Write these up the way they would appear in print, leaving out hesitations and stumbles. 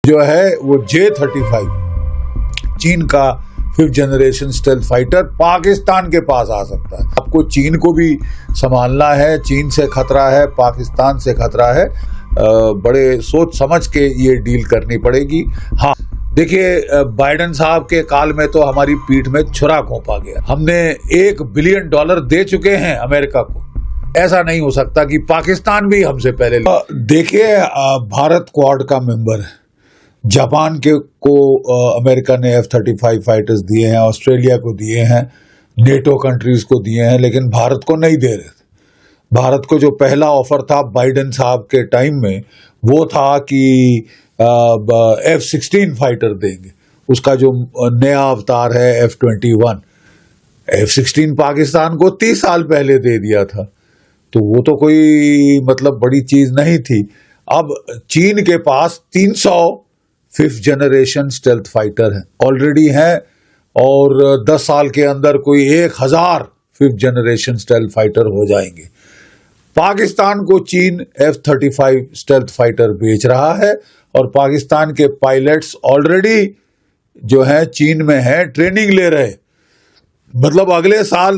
जो है वो J-35 चीन का 5th generation stealth fighter Pakistan के पास आ सकता है। आपको चीन को भी संभालना है, चीन से खतरा है, पाकिस्तान से खतरा है। बड़े सोच समझ के ये डील करनी पड़ेगी। हाँ देखिए, बाइडेन साहब के काल में तो हमारी पीठ में छुरा घोंपा गया। हमने $1 बिलियन दे चुके हैं अमेरिका को। ऐसा नहीं हो सकता कि पाकिस्तान भी हमसे पहले। देखिए, भारत क्वाड का मेंबर है। जापान को अमेरिका ने F-35 फाइटर्स दिए हैं, ऑस्ट्रेलिया को दिए हैं, नेटो कंट्रीज को दिए हैं, लेकिन भारत को नहीं दे रहे थे। भारत को जो पहला ऑफर था बाइडेन साहब के टाइम में, वो था कि F-16 फाइटर देंगे। उसका जो नया अवतार है F-21, F-16 पाकिस्तान को 30 साल पहले दे दिया था, तो वो तो कोई मतलब बड़ी चीज नहीं थी। अब चीन के पास 300 5th जनरेशन स्टेल्थ फाइटर है ऑलरेडी हैं, और 10 साल के अंदर कोई 1000 5th जनरेशन स्टेल्थ फाइटर हो जाएंगे। पाकिस्तान को चीन F-35 स्टेल्थ फाइटर बेच रहा है, और पाकिस्तान के पायलट्स ऑलरेडी जो है चीन में हैं, ट्रेनिंग ले रहे। मतलब अगले साल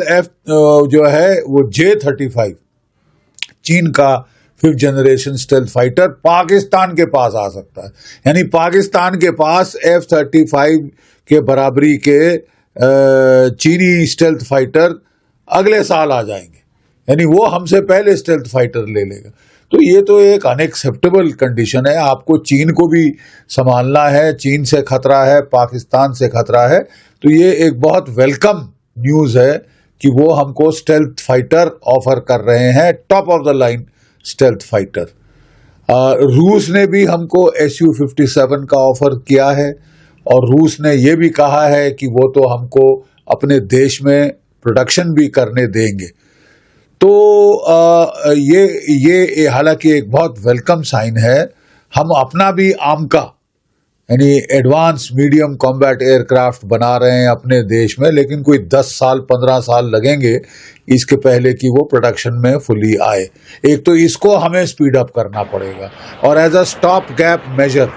जो है वो J-35 चीन का 5th generation stealth fighter Pakistan के पास आ सकता है। यानी पाकिस्तान के पास F-35 के बराबरी के चीनी स्टेल्थ फाइटर अगले साल आ जाएंगे, यानी वो हमसे पहले स्टेल्थ फाइटर ले लेगा। तो ये तो एक अनएक्सेप्टेबल कंडीशन है। आपको चीन को भी संभालना है, चीन से खतरा है, पाकिस्तान से खतरा है। तो ये एक बहुत वेलकम न्यूज़ है कि वो हमको स्टेल्थ फाइटर ऑफर कर रहे हैं, top of the line stealth fighter. रूस ने भी हमको Su-57 का ऑफर किया है, और रूस ने ये भी कहा है कि वो तो हमको अपने देश में प्रोडक्शन भी करने देंगे। तो ये हालांकि एक बहुत वेलकम साइन है। हम अपना भी आमका यानी एडवांस मीडियम कॉम्बैट एयरक्राफ्ट बना रहे हैं अपने देश में, लेकिन कोई 10 साल 15 साल लगेंगे इसके पहले कि वो प्रोडक्शन में फुली आए। एक तो इसको हमें स्पीड अप करना पड़ेगा, और as a stop gap measure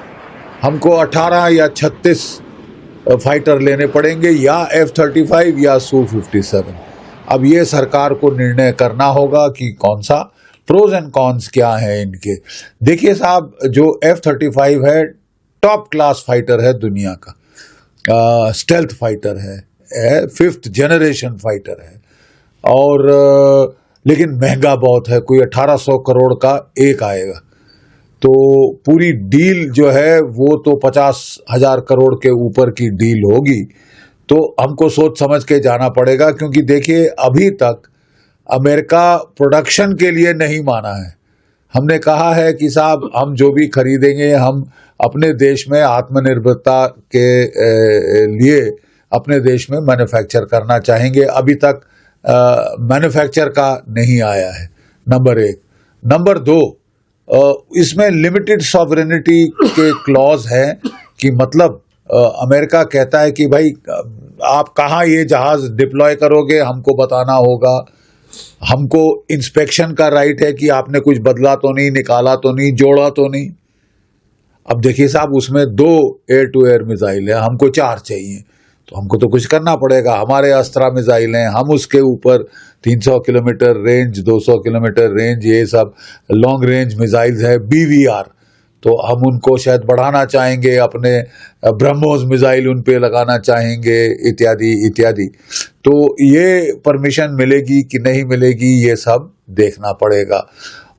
हमको 18 या 36 फाइटर लेने पड़ेंगे, या F-35 या Su-57। अब ये सरकार को निर्णय करना होगा कि कौन सा, प्रोज एंड कॉन्स क्या है इनके। देखिए साहब, जो F-35 है टॉप क्लास फाइटर है दुनिया का, स्टेल्थ फाइटर है, 5th जनरेशन फाइटर है, और लेकिन महंगा बहुत है। कोई 1800 करोड़ का एक आएगा, तो पूरी डील जो है वो तो 50,000 करोड़ के ऊपर की डील होगी। तो हमको सोच समझ के जाना पड़ेगा, क्योंकि देखिए अभी तक अमेरिका प्रोडक्शन के लिए नहीं माना है। हमने कहा है कि साहब हम जो भी खरीदेंगे हम अपने देश में आत्मनिर्भरता के लिए अपने देश में मैन्युफैक्चर करना चाहेंगे। अभी तक मैन्युफैक्चर का नहीं आया है, नंबर 1। नंबर 2, इसमें लिमिटेड सॉवरेनिटी के क्लॉज हैं कि मतलब अमेरिका कहता है कि भाई आप कहाँ ये जहाज डिप्लॉय करोगे हमको बताना होगा। हमको इंस्पेक्शन का राइट है कि आपने कुछ बदला तो नहीं, निकाला तो नहीं, जोड़ा तो नहीं। अब देखिए साहब, उसमें 2 एयर टू एयर मिसाइल है, हमको 4 चाहिए, तो हमको तो कुछ करना पड़ेगा। हमारे अस्त्रा मिसाइल हैं, हम उसके ऊपर 300 किलोमीटर रेंज, 200 किलोमीटर रेंज, ये सब लॉन्ग रेंज मिसाइल्स है, BVR, तो हम उनको शायद बढ़ाना चाहेंगे, अपने ब्रह्मोस मिसाइल उन पे लगाना चाहेंगे, इत्यादि इत्यादि। तो ये परमिशन मिलेगी कि नहीं मिलेगी, ये सब देखना पड़ेगा।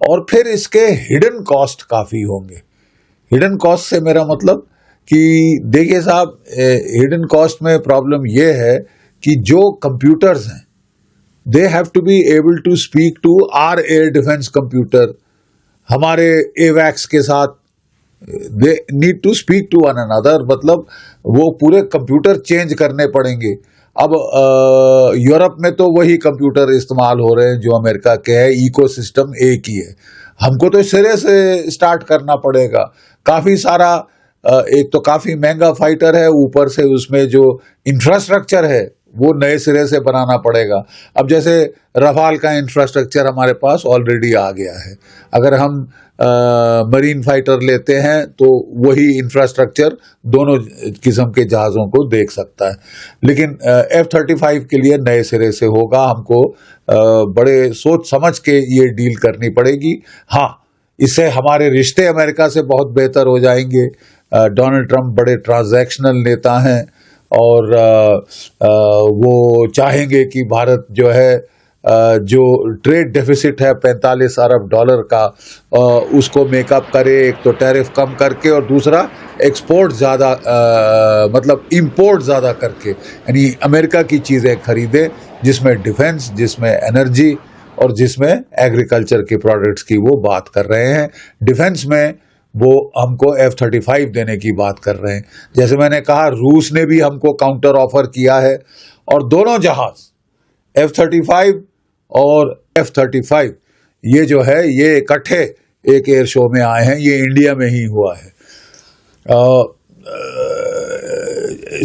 और फिर इसके हिडन कॉस्ट काफ़ी होंगे। हिडन कॉस्ट से मेरा मतलब कि देखिए साहब, हिडन कॉस्ट में प्रॉब्लम ये है कि जो कंप्यूटर्स हैं they have to be able to speak to our air defence computer. हमारे एवैक्स के साथ they need to speak to one another, मतलब वो पूरे कंप्यूटर चेंज करने पड़ेंगे। अब यूरोप में तो वही कंप्यूटर इस्तेमाल हो रहे हैं जो अमेरिका के हैं, इकोसिस्टम एक ही है। हमको तो सिरे से स्टार्ट करना पड़ेगा। काफ़ी सारा, एक तो काफ़ी महंगा फाइटर है, ऊपर से उसमें जो इंफ्रास्ट्रक्चर है वो नए सिरे से बनाना पड़ेगा। अब जैसे रफाल का इंफ्रास्ट्रक्चर हमारे पास ऑलरेडी आ गया है, अगर हम मरीन फाइटर लेते हैं तो वही इंफ्रास्ट्रक्चर दोनों किस्म के जहाज़ों को देख सकता है। लेकिन F-35 के लिए नए सिरे से होगा, हमको बड़े सोच समझ के ये डील करनी पड़ेगी। हाँ, इससे हमारे रिश्ते अमेरिका से बहुत बेहतर हो जाएंगे। डोनाल्ड ट्रंप बड़े ट्रांजैक्शनल नेता हैं और वो चाहेंगे कि भारत जो है जो ट्रेड डेफिसिट है 45 अरब डॉलर का, उसको मेकअप करे, एक तो टैरिफ कम करके और दूसरा एक्सपोर्ट ज़्यादा मतलब इंपोर्ट ज़्यादा करके, यानी अमेरिका की चीज़ें खरीदे जिसमें डिफेंस, जिसमें एनर्जी और जिसमें एग्रीकल्चर के प्रोडक्ट्स की वो बात कर रहे हैं। डिफेंस में वो हमको F-35 देने की बात कर रहे हैं। जैसे मैंने कहा, रूस ने भी हमको काउंटर ऑफर किया है और दोनों जहाज F-35 और F-35 ये जो है ये इकट्ठे एक एयर शो में आए हैं, ये इंडिया में ही हुआ है।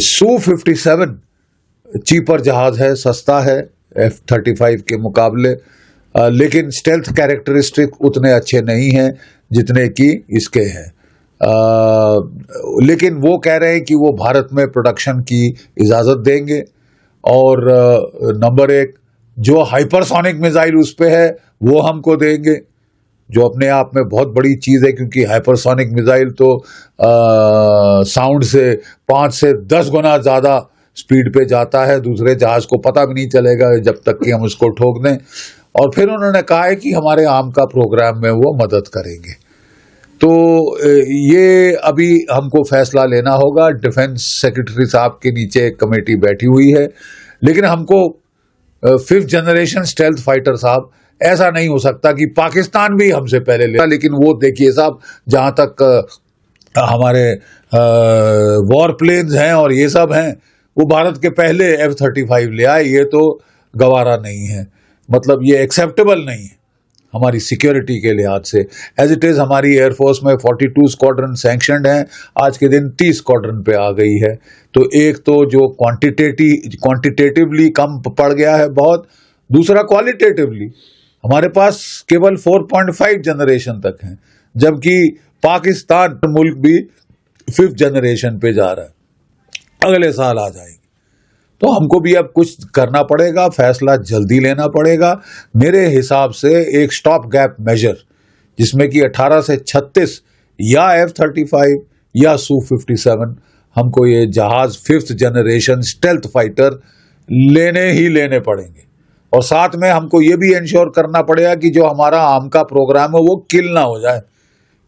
Su-57 चीपर जहाज है, सस्ता है F-35 के मुकाबले, लेकिन स्टेल्थ कैरेक्टरिस्टिक उतने अच्छे नहीं हैं जितने कि इसके हैं। लेकिन वो कह रहे हैं कि वो भारत में प्रोडक्शन की इजाज़त देंगे और नंबर एक जो हाइपरसोनिक मिसाइल उस पे है वो हमको देंगे, जो अपने आप में बहुत बड़ी चीज़ है, क्योंकि हाइपरसोनिक मिसाइल तो साउंड से 5 से 10 गुना ज़्यादा स्पीड पे जाता है, दूसरे जहाज़ को पता भी नहीं चलेगा जब तक कि हम उसको ठोक दें। और फिर उन्होंने कहा है कि हमारे आम का प्रोग्राम में वो मदद करेंगे। तो ये अभी हमको फैसला लेना होगा। डिफेंस सेक्रेटरी साहब के नीचे एक कमेटी बैठी हुई है, लेकिन हमको 5th जनरेशन स्टेल्थ फाइटर साहब, ऐसा नहीं हो सकता कि पाकिस्तान भी हमसे पहले ले, लेकिन वो देखिए साहब, जहाँ तक हमारे वॉर प्लेन्स हैं और ये सब हैं, वो भारत के पहले F-35 ले आए। ये तो गवारा नहीं है, मतलब ये एक्सेप्टेबल नहीं है हमारी सिक्योरिटी के लिहाज से। एज इट इज़ हमारी एयरफोर्स में 42 स्क्वाड्रन सैंक्शनड हैं, आज के दिन 30 स्क्वाड्रन पे आ गई है। तो एक तो जो क्वांटिटेटिवली कम पड़ गया है बहुत, दूसरा क्वालिटेटिवली हमारे पास केवल 4.5 जनरेशन तक हैं, जबकि पाकिस्तान मुल्क भी 5th जनरेशन पे जा रहा है, अगले साल आ जाएगी। तो हमको भी अब कुछ करना पड़ेगा, फैसला जल्दी लेना पड़ेगा। मेरे हिसाब से एक स्टॉप गैप मेजर, जिसमें कि 18 से 36 या F-35 या Su-57, हमको ये जहाज 5th जनरेशन स्टेल्थ फाइटर लेने पड़ेंगे। और साथ में हमको ये भी इंश्योर करना पड़ेगा कि जो हमारा आम का प्रोग्राम है वो किल ना हो जाए,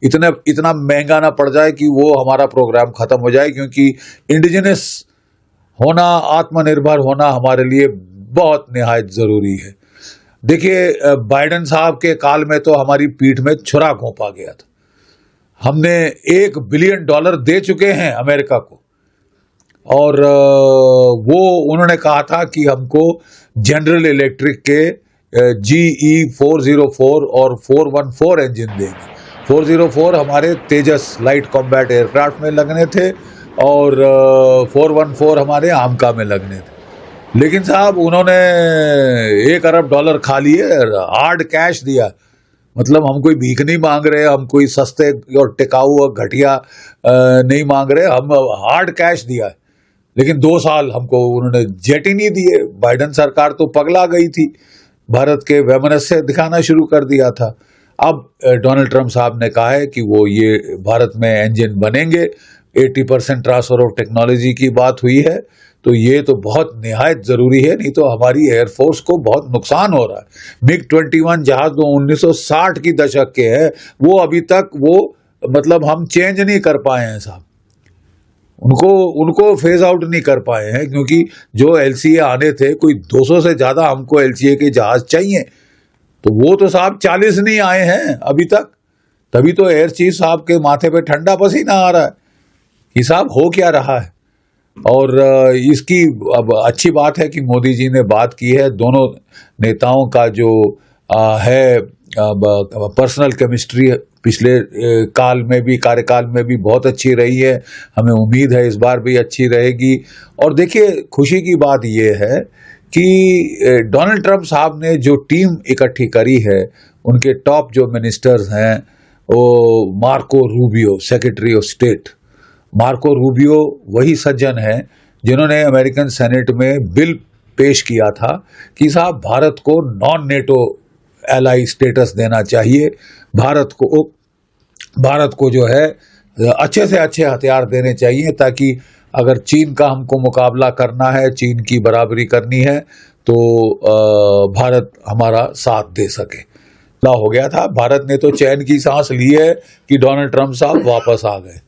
इतना महंगा ना पड़ जाए कि वो हमारा प्रोग्राम खत्म हो जाए, क्योंकि इंडिजिनस होना, आत्मनिर्भर होना हमारे लिए बहुत निहायत ज़रूरी है। देखिए, बाइडेन साहब के काल में तो हमारी पीठ में छुरा घोंपा गया था। हमने $1 बिलियन दे चुके हैं अमेरिका को, और वो उन्होंने कहा था कि हमको जनरल इलेक्ट्रिक के GE 404 और 414 इंजन देंगे। 404 हमारे तेजस लाइट कॉम्बैट एयरक्राफ्ट में लगने थे और 414 हमारे आमका में लगने थे। लेकिन साहब उन्होंने $1 अरब खा लिए, हार्ड कैश दिया। मतलब हम कोई भीख नहीं मांग रहे, हम कोई सस्ते और टिकाऊ और घटिया नहीं मांग रहे, हम हार्ड कैश दिया है। लेकिन 2 साल हमको उन्होंने जेट ही नहीं दिए। बाइडेन सरकार तो पगला गई थी, भारत के वैमनस्य दिखाना शुरू कर दिया था। अब डोनाल्ड ट्रंप साहब ने कहा है कि वो ये भारत में इंजन बनेंगे। 80% ट्रांसफर ऑफ टेक्नोलॉजी की बात हुई है, तो ये तो बहुत निहायत ज़रूरी है, नहीं तो हमारी एयरफोर्स को बहुत नुकसान हो रहा है। MiG-21 जहाज जो 1960 की दशक के हैं, वो अभी तक वो मतलब हम चेंज नहीं कर पाए हैं साहब, उनको फेज आउट नहीं कर पाए हैं, क्योंकि जो LCA आने थे, कोई 200 से ज़्यादा हमको LCA के जहाज चाहिए, तो वो तो साहब 40 नहीं आए हैं अभी तक। तभी तो एयर चीफ साहब के माथे पे ठंडा पसीना आ रहा है। हिसाब हो क्या रहा है। और इसकी अब अच्छी बात है कि मोदी जी ने बात की है। दोनों नेताओं का जो है पर्सनल केमिस्ट्री पिछले काल में भी, कार्यकाल में भी बहुत अच्छी रही है। हमें उम्मीद है इस बार भी अच्छी रहेगी। और देखिए, खुशी की बात यह है कि डोनाल्ड ट्रंप साहब ने जो टीम इकट्ठी करी है, उनके टॉप जो मिनिस्टर्स हैं, वो Marco Rubio, secretary of state. Marco Rubio वही सज्जन हैं जिन्होंने अमेरिकन सेनेट में बिल पेश किया था कि साहब भारत को नॉन नेटो एलाई स्टेटस देना चाहिए, भारत को जो है अच्छे से अच्छे हथियार देने चाहिए, ताकि अगर चीन का हमको मुकाबला करना है, चीन की बराबरी करनी है, तो भारत हमारा साथ दे सके। हो गया था, भारत ने तो चैन की सांस ली है कि डोनाल्ड ट्रंप साहब वापस आ गए।